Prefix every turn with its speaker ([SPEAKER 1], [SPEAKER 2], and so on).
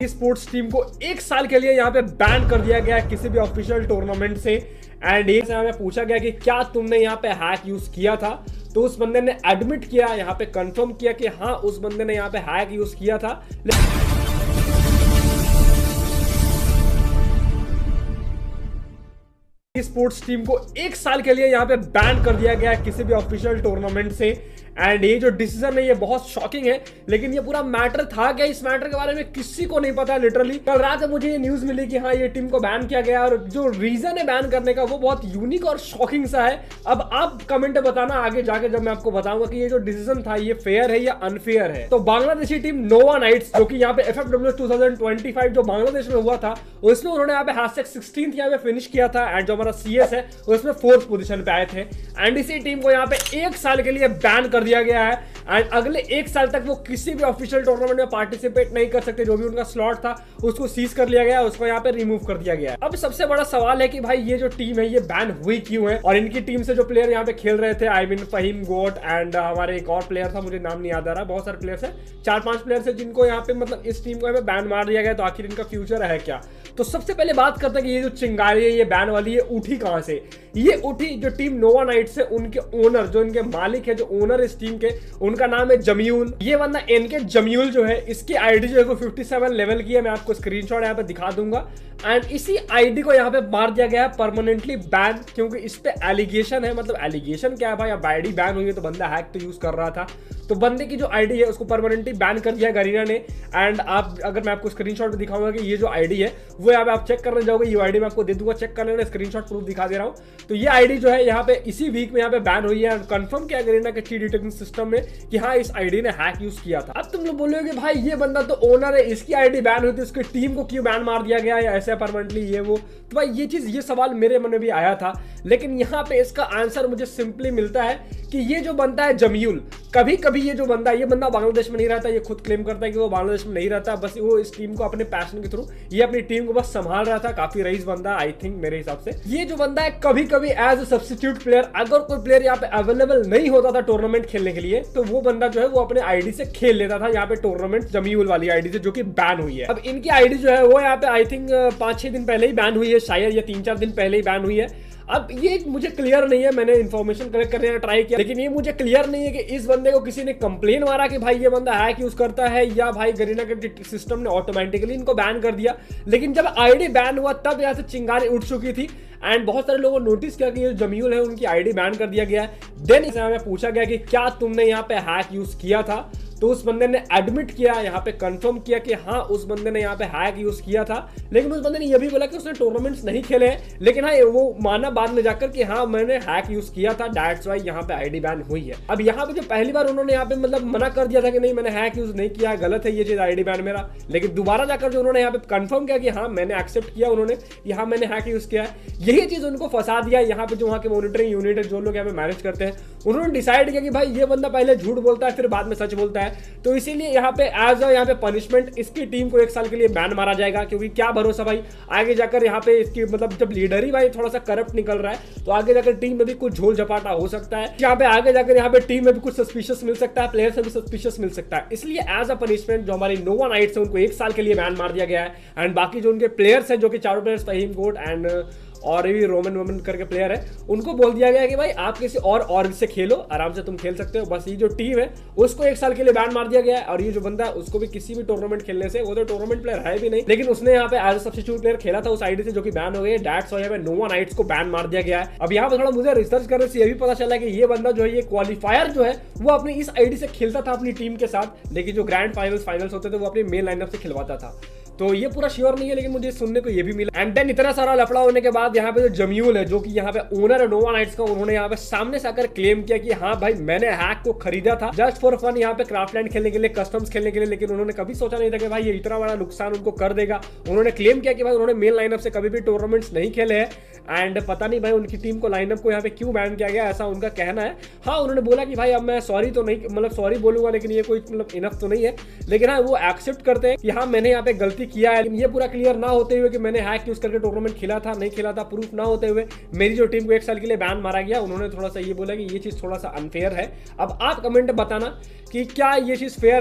[SPEAKER 1] Sports team को एक साल के लिए यहाँ पे बैन कर दिया गया है किसी भी ऑफिशियल टूर्नामेंट से। एंड एक से हमें पूछा गया कि क्या तुमने यहाँ पे हैक यूज किया था, तो उस बंदे ने एडमिट किया, यहाँ पे कंफर्म किया कि हाँ उस बंदे ने यहाँ पे हैक यूज किया था। स्पोर्ट्स टीम को एक साल के लिए यहाँ पे बैन कर दिया गया है किसी भी ऑफिशियल टूर्नामेंट से। एंड ये जो डिसीजन है ये बहुत शॉकिंग है, लेकिन ये पूरा मैटर था क्या, इस मैटर के बारे में किसी को नहीं पता। लिटरली कल रात में मुझे ये न्यूज मिली कि हाँ ये टीम को बैन किया गया, और जो रीजन है बैन करने का वो बहुत यूनिक और शॉकिंग सा है। अब आप कमेंट में बताना आगे जाके जब मैं आपको बताऊंगा कि ये जो डिसीजन था ये फेयर है या अनफेयर है। तो बांग्लादेशी टीम नोवा नाइट्स, जो कि यहाँ पे FFW 2025 जो बांग्लादेश में हुआ था, उसमें उन्होंने यहाँ पे #16 यहाँ पे फिनिश किया था। एंड जो हमारा CS है उसमें 4th पोजीशन पे आए थे। एंड इसी टीम को यहाँ पे एक साल के लिए बैन कर दिया गया है। एंड अगले एक साल तक वो किसी भी ऑफिशियल टूर्नामेंट में पार्टिसिपेट नहीं कर सकते। जो भी उनका स्लॉट था उसको सीज कर लिया गया, उसको यहाँ पे रिमूव कर दिया गया है। अब सबसे बड़ा सवाल है कि भाई ये जो टीम है ये बैन हुई क्यों है, और इनकी टीम से जो प्लेयर यहाँ पे खेल रहे थे, आई मीन फहीम गोट एंड हमारे एक और प्लेयर था, मुझे नाम नहीं याद आ रहा, बहुत सारे प्लेयर्स है, 4-5 प्लेयर्स है जिनको यहाँ पे मतलब इस टीम को यहाँ पे बैन मार दिया गया। तो आखिर इनका फ्यूचर है क्या। तो सबसे पहले बात करते हैं कि ये जो चिंगारी है ये बैन वाली ये उठी कहां से। ये उठी जो टीम नोवा नाइट्स है उनके ओनर, जो इनके मालिक है, जो ओनर इस टीम के, उनका नाम है जमीउल। ये बंदा एनके जमीउल जो है, इसकी आईडी जो है वो 57 लेवल की है। मैं आपको स्क्रीनशॉट यहाँ पे दिखा दूंगा। एंड इसी आईडी को यहाँ पे मार दिया गया है परमानेंटली बैन, क्योंकि इस पे एलिगेशन है। मतलब एलिगेशन क्या है भाई, अब आईडी बैन हुई है तो बंदा हैक तो यूज कर रहा था, तो बंदे की जो आईडी है उसको परमानेंटली बैन कर दिया गरीना ने। एंड आप अगर मैं आपको स्क्रीनशॉट में दिखाऊंगा कि ये जो आईडी है वो यहाँ पे आप चेक करने जाओगे, ये आईडी मैं आपको दे दूंगा, चेक कर लेना, स्क्रीनशॉट प्रूफ दिखा दे रहा हूँ। तो ये आईडी जो है यहाँ पे इसी वीक में यहाँ पे बैन हुई है। कंफर्म किया गरीना के की डिटेक्शन सिस्टम में कि हाँ इस आईडी ने हैक यूज किया था। अब तुम लोग बोलोगे भाई ये बंदा तो ओनर है, इसकी आईडी बैन हुई थी, उसकी टीम को क्यों बैन मार दिया गया है ऐसे परमानेंटली ये वो। तो भाई ये सवाल मेरे मन में भी आया था, लेकिन यहाँ पे इसका आंसर मुझे सिंपली मिलता है कि ये जो बंदा है जमीउल, कभी कभी ये जो बंदा है, ये बंदा बांग्लादेश में नहीं रहता। ये खुद क्लेम करता है कि वो बांग्लादेश में नहीं रहता, बस वो इस टीम को अपने पैशन के थ्रू ये अपनी टीम को बस संभाल रहा था। काफी रईस बंदा आई थिंक मेरे हिसाब से। ये जो बंदा है कभी कभी एज अ सब्स्टिट्यूट प्लेयर, अगर कोई प्लेयर यहाँ पे अवेलेबल नहीं होता था टूर्नामेंट खेलने के लिए, तो वो बंदा जो है वो अपने आईडी से खेल लेता था यहाँ पे टूर्नामेंट, जमीउल वाली आईडी से, जो कि बैन हुई है। अब इनकी आईडी जो है वो यहाँ पे आई थिंक 5-6 दिन पहले ही बैन हुई है, शायद या 3-4 दिन पहले ही बैन हुई है। अब ये मुझे क्लियर नहीं है, मैंने इन्फॉर्मेशन कलेक्ट करने का ट्राई किया, लेकिन ये मुझे क्लियर नहीं है कि इस बंदे को किसी ने कंप्लेन मारा कि भाई ये बंदा हैक यूज करता है, या भाई गरीना के सिस्टम ने ऑटोमेटिकली इनको बैन कर दिया। लेकिन जब आईडी बैन हुआ तब यहाँ से चिंगारी उठ चुकी थी। एंड बहुत सारे लोगों ने नोटिस किया कि ये जमीउल है उनकी आईडी बैन कर दिया गया है। देन इसे हमें पूछा गया कि क्या तुमने यहाँ पे हैक यूज किया था, तो उस बंदे ने एडमिट किया, यहाँ पे कंफर्म किया कि हाँ उस बंदे ने यहाँ पे हैक यूज किया था। लेकिन उस बंदे ने यह भी बोला कि उसने टूर्नामेंट्स नहीं खेले हैं, लेकिन हाँ वो माना बाद में जाकर कि हाँ मैंने हैक यूज किया था, दैट्स व्हाई यहाँ पे आईडी बैन हुई है। अब यहाँ पे जो पहली बार उन्होंने यहाँ पे मतलब मना कर दिया था कि नहीं मैंने हैक यूज नहीं किया, गलत है ये चीज, आईडी बैन मेरा, लेकिन दोबारा जाकर जो उन्होंने यहाँ पे कंफर्म किया कि हाँ मैंने एक्सेप्ट किया उन्होंने, यहाँ मैंने हैक यूज किया है, यही चीज उनको फंसा दिया। यहाँ पे जो वहाँ के मॉनिटरिंग यूनिट है, जो लोग यहाँ पे मैनेज करते हैं, उन्होंने डिसाइड किया कि भाई ये बंदा पहले झूठ बोलता है फिर बाद में सच बोलता है, तो इसीलिए यहाँ पे एज अ यहाँ पे पनिशमेंट इसकी टीम को एक साल के लिए बैन मारा जाएगा। क्योंकि क्या भरोसा भाई आगे जाकर यहाँ पे इसकी मतलब जब लीडर ही भाई थोड़ा सा करप्ट निकल रहा है, तो आगे जाकर टीम में भी कुछ झोल झपाटा हो सकता है। यहाँ पे आगे जाकर यहाँ पे टीम में भी कुछ सस्पिशियस मिल सकता है, प्लेयर से भी सस्पिशियस मिल सकता है। इसलिए एज अ पनिशमेंट जो हमारी नोवा नाइट्स है उनको एक साल के लिए बैन मार दिया गया है। एंड बाकी जो उनके प्लेयर्स है, जो कि चारों प्लेयर्स फहीम गोट एंड और भी रोमन करके प्लेयर है, उनको बोल दिया गया है कि भाई आप किसी और ऑर्ग से खेलो, आराम से तुम खेल सकते हो। बस ये जो टीम है उसको एक साल के लिए बैन मार दिया गया है। और ये जो बंदा है उसको भी किसी भी टूर्नामेंट खेलने से, वो तो टूर्नामेंट प्लेयर है भी नहीं, लेकिन उसने यहाँ पे एज अ सब्स्टिट्यूट प्लेयर खेला था उस आईडी से, जो कि बैन हो गई है। दैट्स व्हाई यहाँ पे नोवा नाइट्स को बैन मार दिया गया है। अब यहाँ पे थोड़ा मुझे रिसर्च करने से ये भी पता चला कि ये बंदा जो है ये क्वालिफायर जो है वो अपनी इस आईडी से खेलता था अपनी टीम के साथ, लेकिन जो ग्रैंड फाइनल्स होते थे वो अपनी मेन लाइनअप से खिलवाता था। तो ये पूरा श्योर नहीं है, लेकिन मुझे सुनने को ये भी मिला। एंड देन इतना सारा लफड़ा होने के बाद यहाँ पे जो जमीउल है, जो कि यहाँ पे ओनर है नोवा नाइट्स का, उन्होंने यहाँ पे सामने से आकर क्लेम किया कि हाँ भाई मैंने हैक को खरीदा था जस्ट फॉर फन, यहाँ पे क्राफ्टलैंड खेलने के लिए, कस्टम्स खेलने के लिए। लेकिन उन्होंने कभी सोचा नहीं था कि भाई ये इतना बड़ा नुकसान उनको कर देगा। उन्होंने क्लेम किया कि भाई उन्होंने मेन लाइनअप से कभी भी टूर्नामेंट्स नहीं खेले हैं। एंड पता नहीं भाई उनकी टीम को लाइनअप को यहाँ पे क्यों बैन किया गया, ऐसा उनका कहना है। हाँ उन्होंने बोला कि भाई अब मैं सॉरी तो नहीं, मतलब सॉरी बोलूंगा, लेकिन ये कोई मतलब इनफ तो नहीं है। लेकिन हाँ वो एक्सेप्ट करते हैं कि हाँ मैंने यहाँ पे गलती किया है। लेकिन ये पूरा क्लियर ना होते हुए कि मैंने हैक यूज करके टूर्नामेंट खेला था नहीं खेला था, प्रूफ ना होते हुए मेरी जो टीम को एक साल के लिए बैन मारा गया, उन्होंने थोड़ा सा ये बोला कि ये चीज थोड़ा सा अनफेयर है। अब आप कमेंट बताना कि क्या ये चीज फेयर